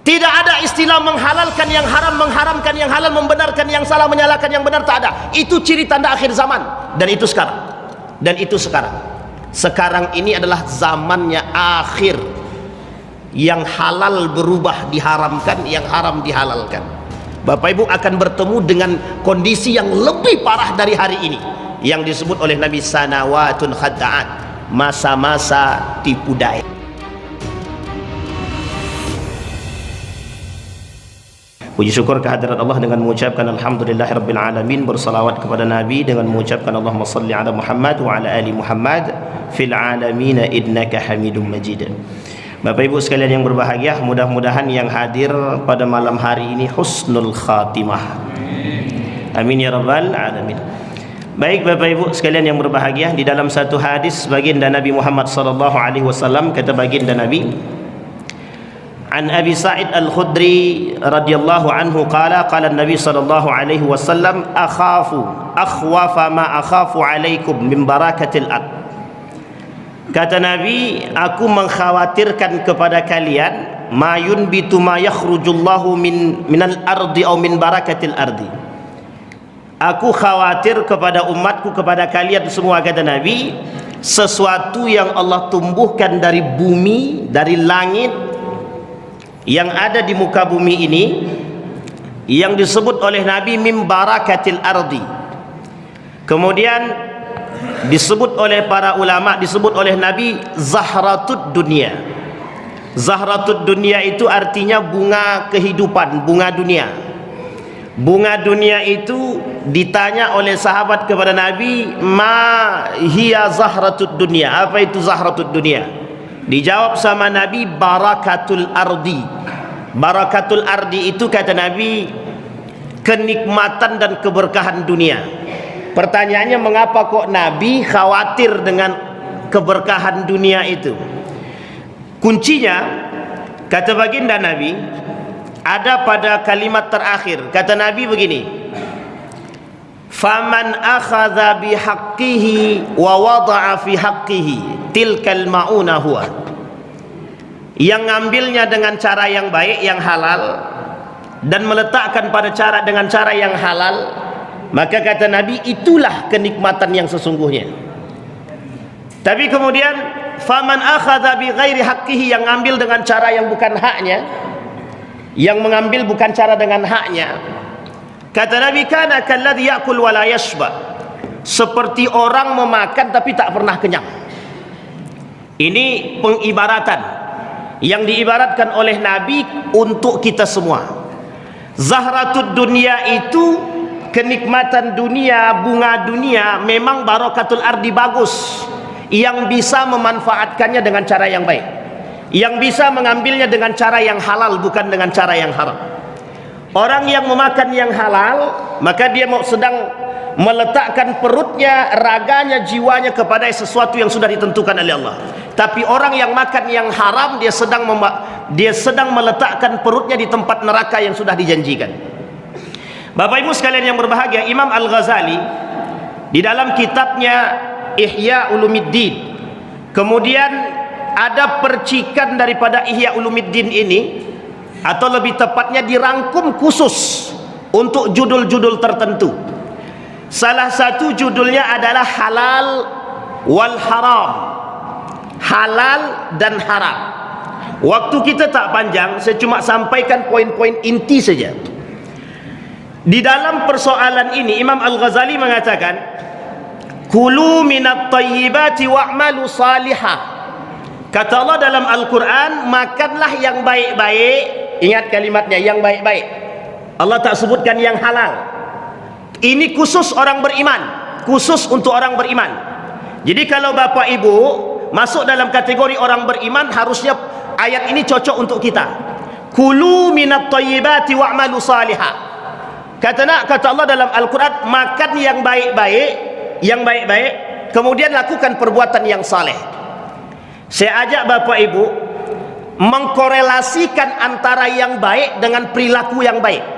Tidak ada istilah menghalalkan yang haram, mengharamkan yang halal, membenarkan yang salah, menyalahkan yang benar, tak ada. Itu ciri tanda akhir zaman. Dan itu sekarang. Dan itu sekarang. Sekarang ini adalah zamannya akhir. Yang halal berubah diharamkan, yang haram dihalalkan. Bapak Ibu akan bertemu dengan kondisi yang lebih parah dari hari ini, yang disebut oleh Nabi sanawatun khadda'at, masa-masa tipu daya. Puji syukur kehadirat Allah dengan mengucapkan alhamdulillahirabbil alamin, bersalawat kepada Nabi dengan mengucapkan Allahumma salli ala Muhammad wa ala ali Muhammad fil alamin innaka Hamidum Majid. Bapak Ibu sekalian yang berbahagia, mudah-mudahan yang hadir pada malam hari ini husnul khatimah. Amin ya rabbal alamin. Baik Bapak Ibu sekalian yang berbahagia, di dalam satu hadis baginda Nabi Muhammad sallallahu alaihi wasallam, kata baginda Nabi, An Abi Sa'id Al-Khudri radhiyallahu anhu qala qala Nabi sallallahu alaihi wasallam akhwafa ma akhafu alaikum min barakatil ard. Kata Nabi, aku mengkhawatirkan kepada kalian ma yunbitu ma yakhrujullahu minal ardi aw min barakatil ardi. Aku khawatir kepada umatku, kepada kalian semua, kata Nabi, sesuatu yang Allah tumbuhkan dari bumi, dari langit, yang ada di muka bumi ini, yang disebut oleh Nabi min barakatil ardi. Kemudian disebut oleh para ulama, disebut oleh Nabi zahratud dunia. Zahratud dunia itu artinya bunga kehidupan, bunga dunia. Bunga dunia itu ditanya oleh sahabat kepada Nabi, ma hiya zahratud dunia, apa itu zahratud dunia? Dijawab sama Nabi, barakatul ardi. Barakatul ardi itu, kata Nabi, kenikmatan dan keberkahan dunia. Pertanyaannya, mengapa kok Nabi khawatir dengan keberkahan dunia itu? Kuncinya, kata baginda Nabi, ada pada kalimat terakhir. Kata Nabi begini, faman akhadha bihaqqihi wa wada'a fi haqqihi tilkal ma'una huwa. Yang ngambilnya dengan cara yang baik, yang halal, dan meletakkan pada cara dengan cara yang halal, maka kata Nabi, itulah kenikmatan yang sesungguhnya. Tapi kemudian faman akhadha bi ghairi haqqihi, yang ngambil dengan cara yang bukan haknya, yang mengambil bukan cara dengan haknya, kata Nabi, kana kalladhi ya'kul wa la yashba, seperti orang memakan tapi tak pernah kenyang. Ini pengibaratan yang diibaratkan oleh Nabi untuk kita semua. Zahratud dunia itu kenikmatan dunia, bunga dunia, memang barakatul ardi bagus, yang bisa memanfaatkannya dengan cara yang baik, yang bisa mengambilnya dengan cara yang halal, bukan dengan cara yang haram. Orang yang memakan yang halal, maka dia sedang meletakkan perutnya, raganya, jiwanya kepada sesuatu yang sudah ditentukan oleh Allah. Tapi orang yang makan yang haram, dia sedang meletakkan perutnya di tempat neraka yang sudah dijanjikan. Bapak Ibu sekalian yang berbahagia, Imam Al-Ghazali di dalam kitabnya Ihya Ulumuddin, kemudian ada percikan daripada Ihya Ulumuddin ini, atau lebih tepatnya dirangkum khusus untuk judul-judul tertentu. Salah satu judulnya adalah halal wal haram, halal dan haram. Waktu kita tak panjang, saya cuma sampaikan poin-poin inti saja. Di dalam persoalan ini Imam Al-Ghazali mengatakan, kulu minat tayyibati wa'malu salihah. Kata Allah dalam Al-Quran, makanlah yang baik-baik. Ingat kalimatnya, yang baik-baik. Allah tak sebutkan yang halal. Ini khusus orang beriman, khusus untuk orang beriman. Jadi kalau Bapak Ibu masuk dalam kategori orang beriman, harusnya ayat ini cocok untuk kita. Kulu minat tayyibati wa'malu salihah. Kata Allah dalam Al-Quran, makan yang baik-baik, yang baik-baik, kemudian lakukan perbuatan yang saleh. Saya ajak Bapak Ibu mengkorelasikan antara yang baik dengan perilaku yang baik.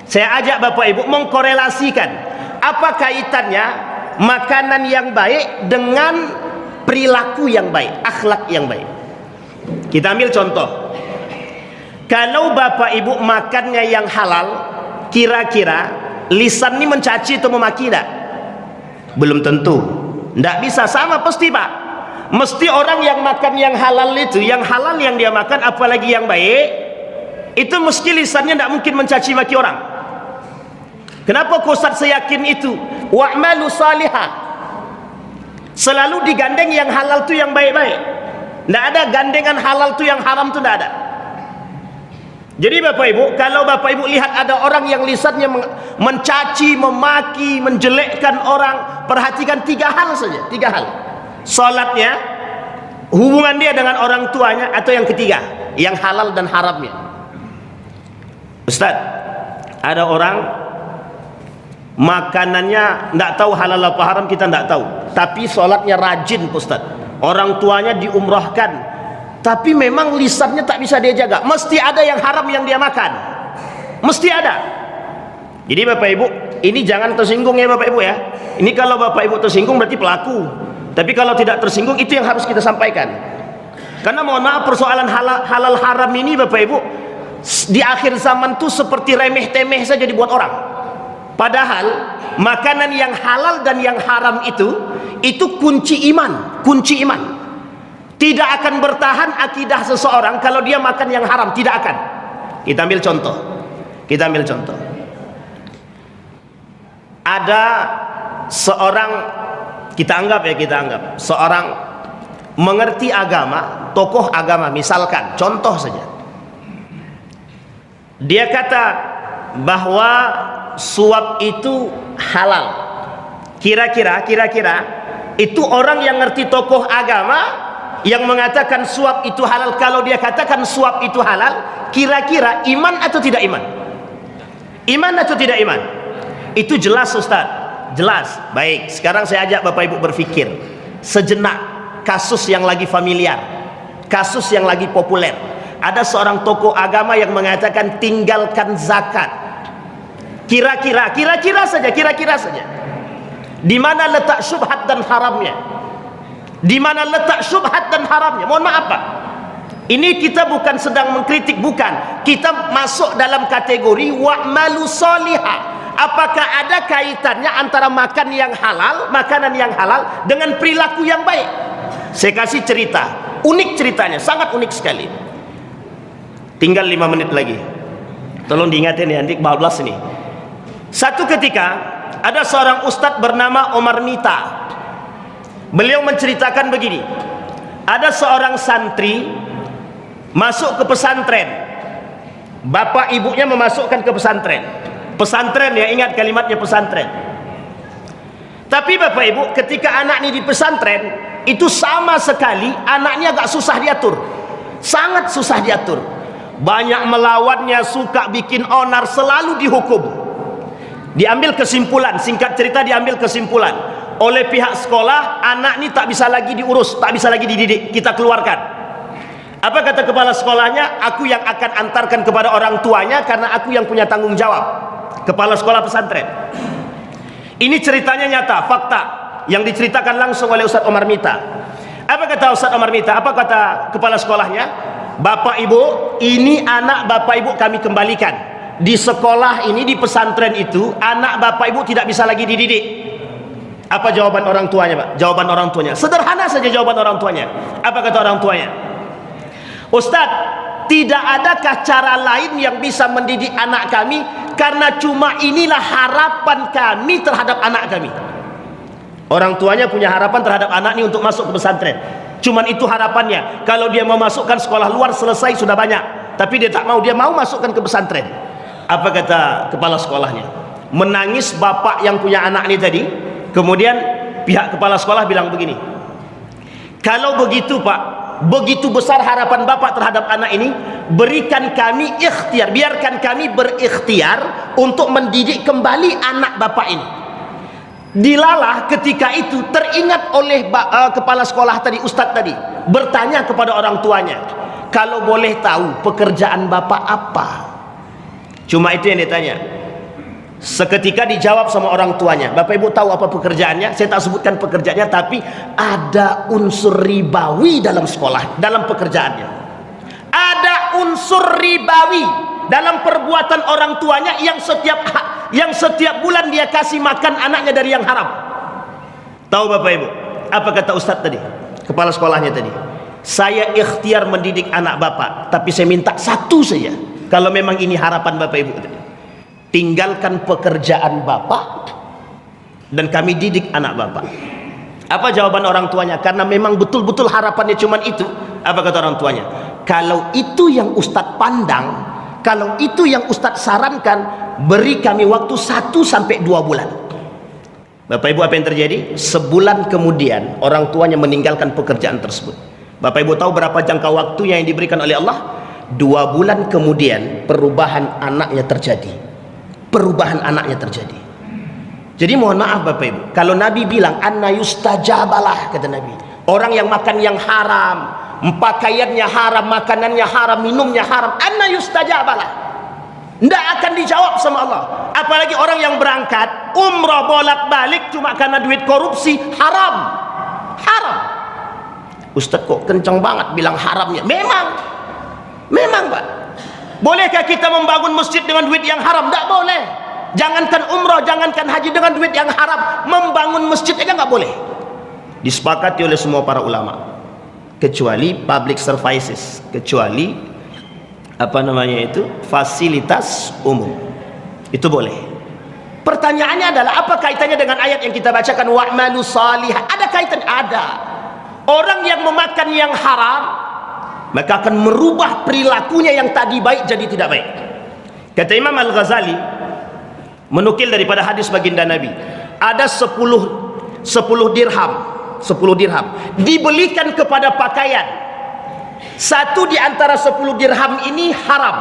Saya ajak Bapak Ibu mengkorelasikan apa kaitannya makanan yang baik dengan perilaku yang baik, akhlak yang baik. Kita ambil contoh. Kalau bapak ibu makannya yang halal, kira-kira lisan ini mencaci atau memaki tidak? Belum tentu. Tidak bisa sama pasti pak. Mesti orang yang makan yang halal itu, yang halal yang dia makan, apalagi yang baik, itu mesti lisannya tidak mungkin mencaci maki orang. Kenapa Ustaz saya yakin itu? Wa'malu salihah. Selalu digandeng yang halal itu yang baik-baik. Tidak ada gandengan halal itu yang haram itu tidak ada. Jadi bapak ibu, kalau bapak ibu lihat ada orang yang lisannya mencaci, memaki, menjelekkan orang, perhatikan 3 hal saja, 3 hal. Salatnya, hubungan dia dengan orang tuanya, atau yang ketiga, yang halal dan haramnya. Ustaz, ada orang makanannya tidak tahu halal apa haram, kita tidak tahu, tapi salatnya rajin Ustaz. Orang tuanya diumrahkan, tapi memang lisannya tak bisa dia jaga. Mesti ada yang haram yang dia makan, mesti ada. Jadi bapak ibu, ini jangan tersinggung ya bapak ibu ya. Ini kalau bapak ibu tersinggung berarti pelaku, tapi kalau tidak tersinggung itu yang harus kita sampaikan. Karena mohon maaf, persoalan halal haram ini bapak ibu di akhir zaman tuh seperti remeh temeh saja dibuat orang. Padahal makanan yang halal dan yang haram itu kunci iman, kunci iman. Tidak akan bertahan akidah seseorang kalau dia makan yang haram, tidak akan. Kita ambil contoh. Kita ambil contoh. Ada seorang, kita anggap seorang mengerti agama, tokoh agama, misalkan contoh saja. Dia kata bahwa suap itu halal. Kira-kira itu orang yang ngerti tokoh agama yang mengatakan suap itu halal. Kalau dia katakan suap itu halal, kira-kira iman atau tidak iman? Iman atau tidak iman? Itu jelas Ustaz, jelas. Baik, sekarang saya ajak bapak ibu berpikir sejenak kasus yang lagi familiar, kasus yang lagi populer. Ada seorang tokoh agama yang mengatakan tinggalkan zakat. Kira-kira saja, di mana letak syubhat dan haramnya? Di mana letak syubhat dan haramnya? Mohon maaf Pak, ini kita bukan sedang mengkritik, bukan. Kita masuk dalam kategori wa'malu salihah. Apakah ada kaitannya antara makanan yang halal dengan perilaku yang baik? Saya kasih cerita, unik ceritanya, sangat unik sekali. Tinggal 5 menit lagi, tolong diingatin ya, nanti 14 ini. Satu ketika ada seorang ustadz bernama Omar Mita. Beliau menceritakan begini, ada seorang santri masuk ke pesantren, bapak ibunya memasukkan ke pesantren. Pesantren ya, ingat kalimatnya pesantren. Tapi bapak ibu, ketika anak ini di pesantren, itu sama sekali anaknya agak susah diatur, sangat susah diatur. Banyak melawannya, suka bikin onar, selalu dihukum. Diambil kesimpulan, singkat cerita diambil kesimpulan oleh pihak sekolah, anak ini tak bisa lagi diurus, tak bisa lagi dididik, kita keluarkan. Apa kata kepala sekolahnya? Aku yang akan antarkan kepada orang tuanya karena aku yang punya tanggung jawab. Kepala sekolah pesantren. Ini ceritanya nyata, fakta yang diceritakan langsung oleh Ustadz Omar Mita. Apa kata Ustadz Omar Mita? Apa kata kepala sekolahnya? Bapak ibu, ini anak bapak ibu kami kembalikan. Di sekolah ini, di pesantren itu, anak bapak ibu tidak bisa lagi dididik. Apa jawaban orang tuanya Pak? Jawaban orang tuanya sederhana saja, jawaban orang tuanya. Apa kata orang tuanya? Ustadz, tidak adakah cara lain yang bisa mendidik anak kami? Karena cuma inilah harapan kami terhadap anak kami. Orang tuanya punya harapan terhadap anak ini untuk masuk ke pesantren. Cuman itu harapannya. Kalau dia mau masukkan sekolah luar selesai sudah banyak, tapi dia tak mau, dia mau masukkan ke pesantren. Apa kata kepala sekolahnya? Menangis bapak yang punya anak ini tadi. Kemudian pihak kepala sekolah bilang begini, kalau begitu Pak, begitu besar harapan bapak terhadap anak ini, berikan kami ikhtiar, biarkan kami berikhtiar untuk mendidik kembali anak bapak ini. Dilalah ketika itu teringat oleh kepala sekolah tadi, ustadz tadi, bertanya kepada orang tuanya, kalau boleh tahu pekerjaan bapak apa? Cuma itu yang ditanya. Seketika dijawab sama orang tuanya, bapak ibu tahu apa pekerjaannya? Saya tak sebutkan pekerjaannya, tapi ada unsur ribawi dalam sekolah, dalam pekerjaannya. Ada unsur ribawi dalam perbuatan orang tuanya yang setiap bulan dia kasih makan anaknya dari yang haram. Tahu Bapak Ibu apa kata Ustadz tadi, kepala sekolahnya tadi? Saya ikhtiar mendidik anak Bapak, tapi saya minta satu saja, kalau memang ini harapan Bapak Ibu, tinggalkan pekerjaan Bapak dan kami didik anak Bapak. Apa jawaban orang tuanya? Karena memang betul-betul harapannya cuma itu. Apa kata orang tuanya? Kalau itu yang Ustadz pandang, kalau itu yang Ustadz sarankan, beri kami waktu 1 sampai 2 bulan. Bapak Ibu, apa yang terjadi? Sebulan kemudian orang tuanya meninggalkan pekerjaan tersebut. Bapak Ibu tahu berapa jangka waktu yang diberikan oleh Allah? 2 bulan kemudian perubahan anaknya terjadi. Perubahan anaknya terjadi. Jadi mohon maaf Bapak Ibu, kalau Nabi bilang anna yustajabalah, kata Nabi, orang yang makan yang haram, pakaiannya haram, makanannya haram, minumnya haram, anna yustajabalah, tidak akan dijawab sama Allah. Apalagi orang yang berangkat umrah bolak-balik cuma karena duit korupsi, haram. Haram. Ustadz kok kencang banget bilang haramnya? Memang Pak. Bolehkah kita membangun masjid dengan duit yang haram? Tidak boleh. Jangankan umrah, jangankan haji, dengan duit yang haram membangun masjid aja nggak boleh. Disepakati oleh semua para ulama, kecuali public services, kecuali apa namanya itu, fasilitas umum, itu boleh. Pertanyaannya adalah apa kaitannya dengan ayat yang kita bacakan, wa'malu salihah? Ada kaitan? Ada. Orang yang memakan yang haram maka akan merubah perilakunya yang tadi baik jadi tidak baik. Kata Imam Al-Ghazali menukil daripada hadis baginda Nabi, ada 10 dirham dibelikan kepada pakaian, satu di antara 10 dirham ini haram,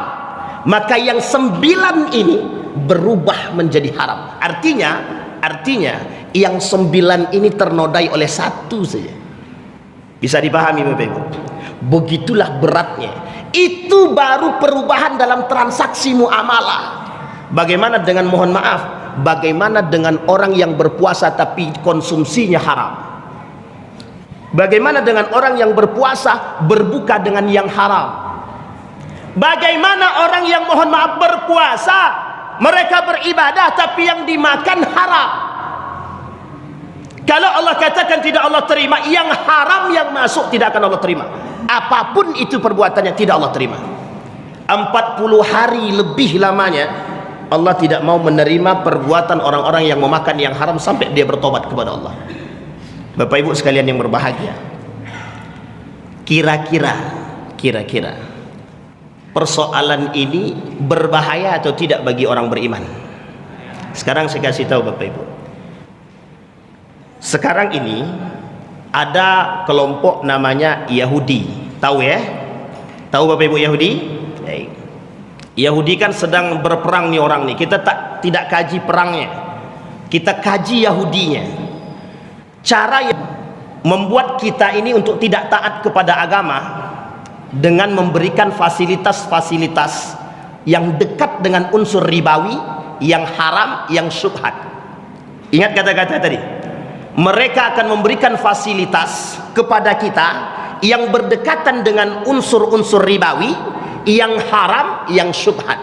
maka yang 9 ini berubah menjadi haram. Artinya yang 9 ini ternodai oleh satu saja. Bisa dipahami Bapak Ibu? Begitulah beratnya. Itu baru perubahan dalam transaksi muamalah. Bagaimana dengan, mohon maaf, bagaimana dengan orang yang berpuasa tapi konsumsinya haram? Bagaimana dengan orang yang berpuasa berbuka dengan yang haram? Bagaimana orang yang, mohon maaf, berpuasa, mereka beribadah tapi yang dimakan haram? Kalau Allah katakan tidak Allah terima, yang haram yang masuk tidak akan Allah terima. Apapun itu perbuatannya tidak Allah terima. 40 hari lebih lamanya Allah tidak mau menerima perbuatan orang-orang yang memakan yang haram sampai dia bertobat kepada Allah. Bapak Ibu sekalian yang berbahagia, kira-kira persoalan ini berbahaya atau tidak bagi orang beriman? Sekarang saya kasih tahu Bapak Ibu. Sekarang ini ada kelompok namanya Yahudi. Tahu ya? Tahu Bapak Ibu Yahudi? Baik. Yahudi kan sedang berperang nih orang nih. Kita tidak kaji perangnya, kita kaji Yahudinya. Cara yang membuat kita ini untuk tidak taat kepada agama dengan memberikan fasilitas-fasilitas yang dekat dengan unsur ribawi, yang haram, yang syubhat. Ingat kata-kata tadi, mereka akan memberikan fasilitas kepada kita yang berdekatan dengan unsur-unsur ribawi, yang haram, yang syubhat.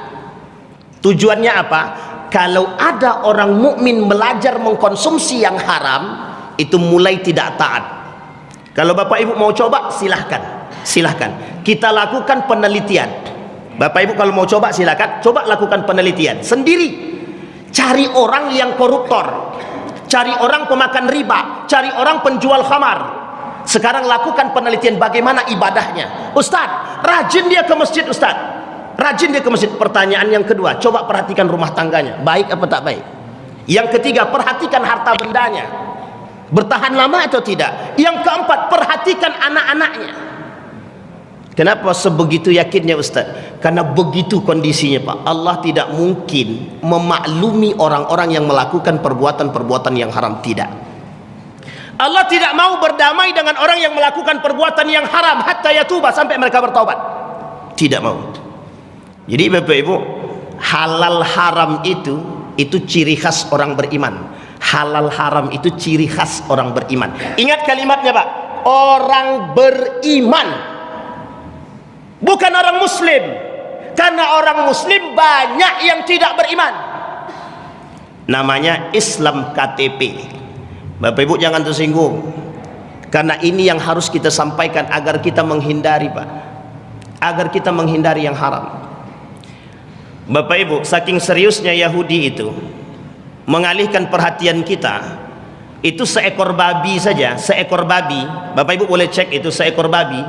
Tujuannya apa? Kalau ada orang mukmin belajar mengkonsumsi yang haram, itu mulai tidak taat. Kalau Bapak Ibu mau coba, silahkan kita lakukan penelitian. Bapak Ibu kalau mau coba, silahkan coba lakukan penelitian sendiri. Cari orang yang koruptor, cari orang pemakan riba, cari orang penjual khamar. Sekarang lakukan penelitian bagaimana ibadahnya. Ustadz, rajin dia ke masjid, Ustadz, rajin dia ke masjid. Pertanyaan yang kedua, coba perhatikan rumah tangganya, baik apa tak baik. Yang ketiga, perhatikan harta bendanya, bertahan lama atau tidak. Yang keempat, perhatikan anak-anaknya. Kenapa sebegitu yakinnya Ustaz? Karena begitu kondisinya Pak. Allah tidak mungkin memaklumi orang-orang yang melakukan perbuatan-perbuatan yang haram. Tidak. Allah tidak mau berdamai dengan orang yang melakukan perbuatan yang haram hatta yatuba, sampai mereka bertaubat. Tidak mau. Jadi Bapak Ibu, halal haram itu ciri khas orang beriman. Halal haram itu ciri khas orang beriman. Ingat kalimatnya Pak, orang beriman. bukan orang muslim. Karena orang muslim banyak yang tidak beriman. Namanya Islam KTP. Bapak Ibu jangan tersinggung, karena ini yang harus kita sampaikan agar kita menghindari, Pak, agar kita menghindari yang haram. Bapak Ibu, saking seriusnya Yahudi itu mengalihkan perhatian kita, itu seekor babi saja, seekor babi, Bapak Ibu boleh cek itu, seekor babi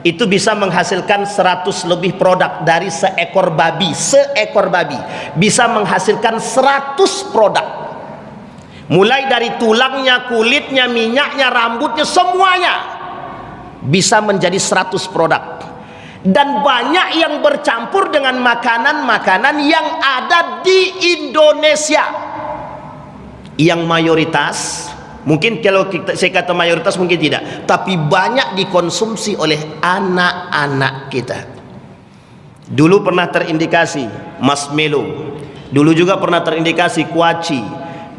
itu bisa menghasilkan 100 lebih produk. Dari seekor babi bisa menghasilkan 100 produk, mulai dari tulangnya, kulitnya, minyaknya, rambutnya, semuanya bisa menjadi 100 produk. Dan banyak yang bercampur dengan makanan-makanan yang ada di Indonesia, yang mayoritas, mungkin kalau saya kata mayoritas mungkin tidak, tapi banyak dikonsumsi oleh anak-anak kita. Dulu pernah terindikasi marshmallow, dulu juga pernah terindikasi kuaci,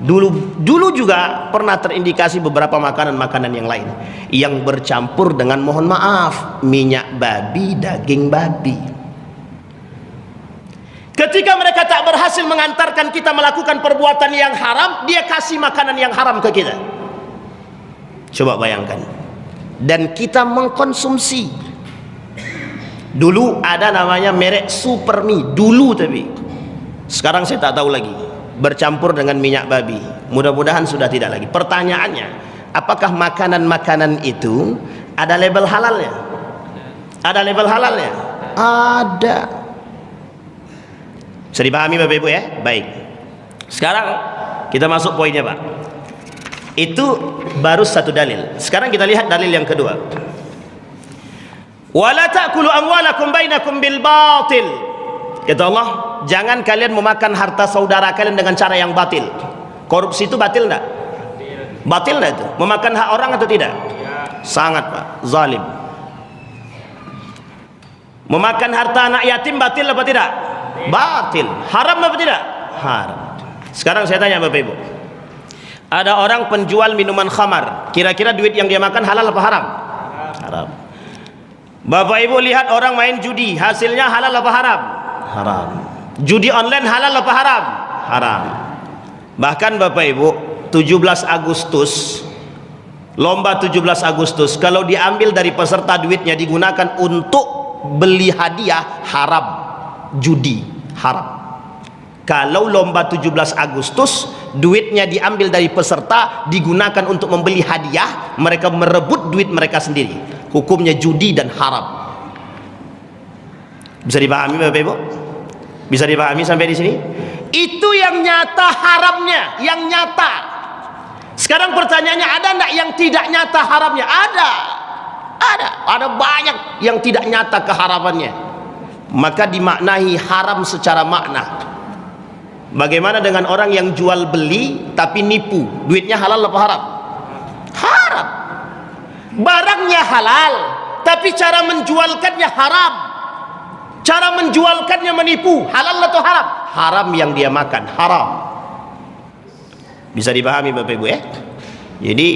dulu juga pernah terindikasi beberapa makanan-makanan yang lain yang bercampur dengan, mohon maaf, minyak babi, daging babi. Ketika mereka tak berhasil mengantarkan kita melakukan perbuatan yang haram, dia kasih makanan yang haram ke kita. Coba bayangkan. Dan kita mengkonsumsi. Dulu ada namanya merek Supermi, dulu, tapi sekarang saya tak tahu lagi, bercampur dengan minyak babi. Mudah-mudahan sudah tidak lagi. Pertanyaannya, apakah makanan-makanan itu ada label halalnya? Ada label halalnya? Ada. Bisa dipahami Bapak Ibu ya? Baik. Sekarang kita masuk poinnya, Pak. Itu baru satu dalil. Sekarang kita lihat dalil yang kedua. Wala ta'kulu amwalakum bainakum bil batil. Kata Allah, jangan kalian memakan harta saudara kalian dengan cara yang batil. Korupsi itu batil enggak? Batil enggak itu? Memakan hak orang atau tidak? Sangat, Pak. Zalim. Memakan harta anak yatim batil apa tidak? Batil. Haram apa tidak? Haram. Sekarang saya tanya Bapak Ibu, ada orang penjual minuman khamar, kira-kira duit yang dia makan halal apa haram? Haram. Bapak Ibu lihat orang main judi, hasilnya halal apa haram? Haram. Judi online halal apa haram? Haram. Bahkan Bapak Ibu, 17 Agustus, lomba 17 Agustus, kalau diambil dari peserta duitnya digunakan untuk beli hadiah, haram. Judi haram. Kalau lomba 17 Agustus duitnya diambil dari peserta digunakan untuk membeli hadiah, mereka merebut duit mereka sendiri, hukumnya judi dan haram. Bisa dipahami Bapak Ibu? Bisa dipahami sampai di sini? Itu yang nyata haramnya, yang nyata. Sekarang pertanyaannya, ada enggak yang tidak nyata haramnya? Ada banyak yang tidak nyata keharamannya, maka dimaknai haram secara makna. Bagaimana dengan orang yang jual beli tapi nipu, duitnya halal apa haram? Haram. Barangnya halal tapi cara menjualkannya haram, cara menjualkannya menipu. Halal atau haram? Haram yang dia makan, haram. Bisa dipahami Bapak Ibu ya? Jadi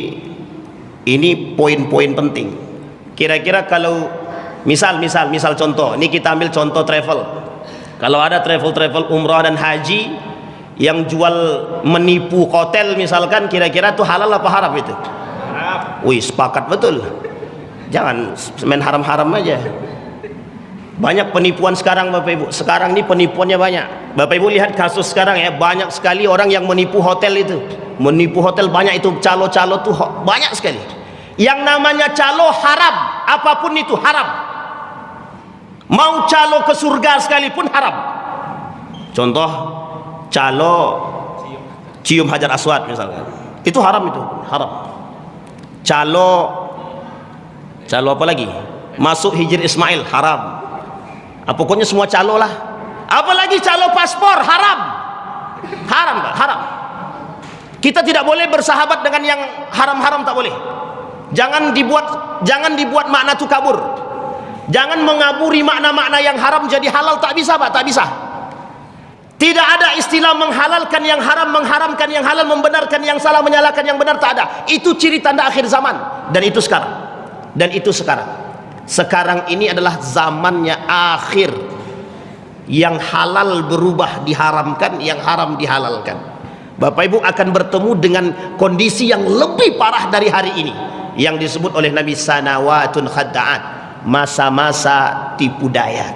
ini poin-poin penting. Kira-kira kalau misal contoh, ini kita ambil contoh travel. Kalau ada travel umrah dan haji yang jual menipu hotel misalkan, kira-kira itu halal apa haram itu? Haram. Wih, sepakat betul. Jangan main haram-haram aja. Banyak penipuan sekarang Bapak Ibu. Sekarang ini penipuannya banyak. Bapak Ibu lihat kasus sekarang ya, banyak sekali orang yang menipu hotel itu. Menipu hotel banyak itu, calo-calo tuh banyak sekali. Yang namanya calo haram, apapun itu haram. Mau calo ke surga sekalipun haram. Contoh calo cium hajar aswad misalkan, itu haram, itu haram. Calo apa lagi, masuk hijir Ismail, haram. Pokoknya semua calo lah. Apalagi calo paspor, haram. Haram Pak, haram. Kita tidak boleh bersahabat dengan yang haram-haram, tak boleh. Jangan dibuat makna itu kabur. Jangan mengaburi makna-makna yang haram jadi halal, tak bisa Pak, tak bisa. Tidak ada istilah menghalalkan yang haram, mengharamkan yang halal, membenarkan yang salah, menyalahkan yang benar, tak ada. Itu ciri tanda akhir zaman. Dan itu sekarang. Sekarang ini adalah zamannya akhir, yang halal berubah diharamkan, yang haram dihalalkan. Bapak Ibu akan bertemu dengan kondisi yang lebih parah dari hari ini, yang disebut oleh Nabi sanawatun khadda'at, masa-masa tipu daya.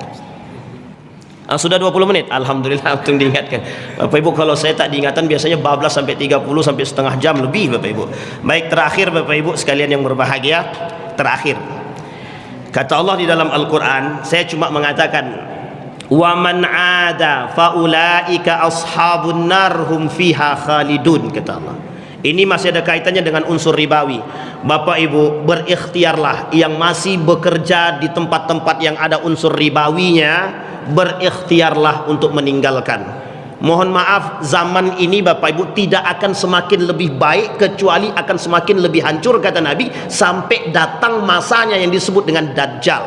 Sudah 20 menit, alhamdulillah untung diingatkan. Bapak Ibu, kalau saya tak diingatan biasanya bablas sampai 30 sampai setengah jam lebih Bapak Ibu. Baik, terakhir Bapak Ibu sekalian yang berbahagia, terakhir kata Allah di dalam Al-Quran, saya cuma mengatakan wa man 'ada faulaika ashabun nar hum fiha khalidun, kata Allah. Ini masih ada kaitannya dengan unsur ribawi. Bapak Ibu, berikhtiarlah yang masih bekerja di tempat-tempat yang ada unsur ribawinya, berikhtiarlah untuk meninggalkan. Mohon maaf, zaman ini Bapak Ibu tidak akan semakin lebih baik, kecuali akan semakin lebih hancur, kata Nabi, sampai datang masanya yang disebut dengan Dajjal.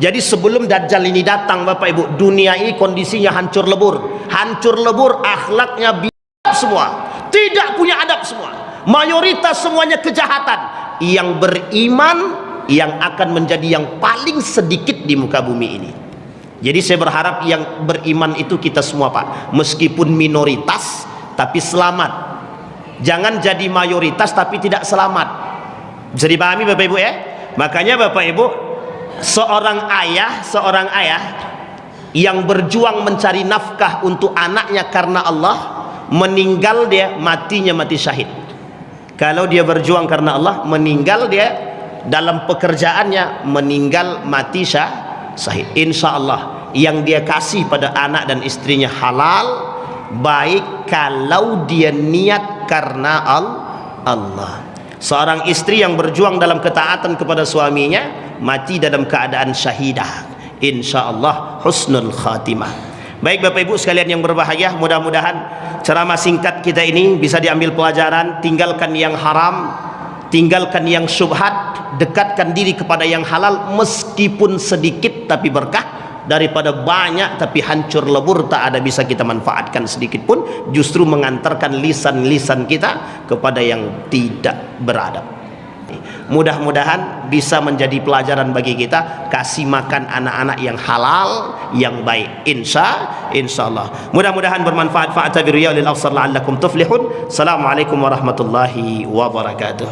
Jadi sebelum Dajjal ini datang Bapak Ibu, dunia ini kondisinya hancur lebur. Hancur lebur, akhlaknya biadab semua, tidak punya adab semua, mayoritas semuanya kejahatan. Yang beriman yang akan menjadi yang paling sedikit di muka bumi ini. Jadi saya berharap yang beriman itu kita semua Pak, meskipun minoritas tapi selamat. Jangan jadi mayoritas tapi tidak selamat. Bisa dipahami Bapak Ibu ya? Makanya Bapak Ibu, seorang ayah yang berjuang mencari nafkah untuk anaknya karena Allah, meninggal dia, matinya mati syahid. Kalau dia berjuang karena Allah, meninggal dia dalam pekerjaannya, meninggal mati syahid. Insya Allah yang dia kasih pada anak dan istrinya halal, baik kalau dia niat karena Allah. Seorang istri yang berjuang dalam ketaatan kepada suaminya, mati dalam keadaan syahidah, insya Allah husnul khatimah. Baik Bapak Ibu sekalian yang berbahagia, mudah-mudahan ceramah singkat kita ini bisa diambil pelajaran. Tinggalkan yang haram, tinggalkan yang syubhat, dekatkan diri kepada yang halal, meskipun sedikit tapi berkah, daripada banyak tapi hancur lebur, tak ada bisa kita manfaatkan sedikit pun, justru mengantarkan lisan-lisan kita kepada yang tidak beradab. Mudah-mudahan bisa menjadi pelajaran bagi kita, kasih makan anak-anak yang halal, yang baik, insyaallah. Mudah-mudahan bermanfaat. Fa'tabiru ya ulil absar la'allakum tuflihun. Assalamualaikum warahmatullahi wabarakatuh.